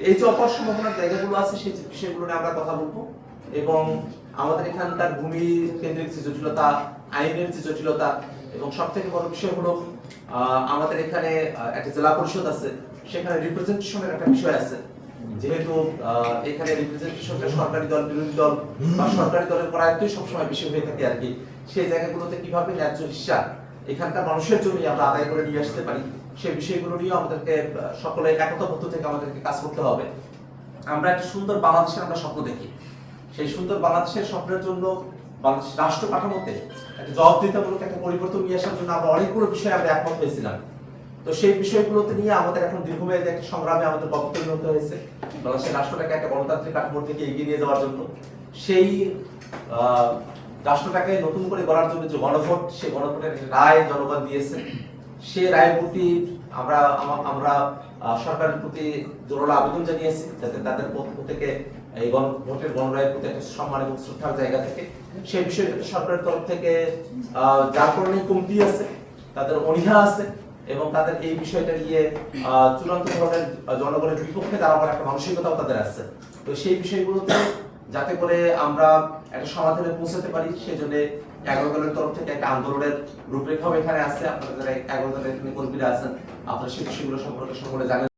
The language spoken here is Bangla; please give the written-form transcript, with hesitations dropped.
এই যে অপার সম্ভাবনার জায়গাগুলো আছে সেই বিষয়গুলো নিয়ে আমরা কথা বলবো এবং আমাদের এখানকার ভূমি কেন্দ্রিক যে জটিলতা, আইনের যে জটিলতা এবং সবথেকে বড় বিষয় হলো আমাদের এখানে একটা জেলা পরিষদ আছে, সেখানে রিপ্রেজেন্টেশনের একটা বিষয় আছে। যেহেতু এখানে রিপ্রেজেন্টেশনটা সরকারি দল, বিরোধী দল বা সরকারি দলের করায়ত্তই সবসময় বেশি হয়ে থাকে আর কি, সেই জায়গাগুলোতে কিভাবে ন্যায্য হিসাব এখানকার মানুষের জন্য আমরা আদায় করে নিয়ে আসতে পারি সেই বিষয়গুলো নিয়ে আমাদেরকে সকলে একতাবদ্ধ থেকে আমাদেরকে কাজ করতে হবে। আমরা একটা সুন্দর বাংলাদেশের আমরা স্বপ্ন দেখি, সেই সুন্দর বাংলাদেশের স্বপ্নের জন্য বাংলাদেশ রাষ্ট্র কাঠামোতে একটা জবাবদিহিতামূলক একটা পরিবর্তন নিয়ে আসার জন্য আমরা অনেকগুলো বিষয়ে আমরা একমত হয়েছিলাম। তো সেই বিষয়গুলোতে নিয়ে আমাদের এখন দীর্ঘমেয়াদী একটা সংগ্রামে আমাদের বক্তব্য হতে হয়েছে বাংলাদেশের রাষ্ট্রটাকে একটা গণতান্ত্রিক কাঠামোর দিকে এগিয়ে নিয়ে যাওয়ার জন্য। সেই রাষ্ট্রটাকে নতুন করে গড়ার জন্য যে গণভোট, সেই গণভোটের রায় জনগণ দিয়েছে, সেই রায়ের প্রতি আমরা সরকারের প্রতি জোরালো আবেদন জানিয়েছি যাতে তাদের পক্ষ থেকে এই ভোটের গণরায়ের প্রতি একটা সম্মান এবং শ্রদ্ধার জায়গা থেকে সেই বিষয়ে সরকারের তরফ থেকে যার কারণে কমতি আছে, তাদের অনীহা আছে এবং তাদের এই বিষয়টা নিয়ে চূড়ান্ত ধরনের জনগণের বিপক্ষে দাঁড়াবার একটা মানসিকতাও তাদের আছে। তো সেই বিষয়গুলোতে যাতে করে আমরা একটা সমাধানে পৌঁছাতে পারি সেই জন্য 11 দলের তরফ থেকে একটা আন্দোলনের রূপরেখাও এখানে আছে। আপনারা যারা 11 দলের কর্মীরা আছেন আপনারা সেই বিষয়গুলো সম্পর্কে সকলে জানেন।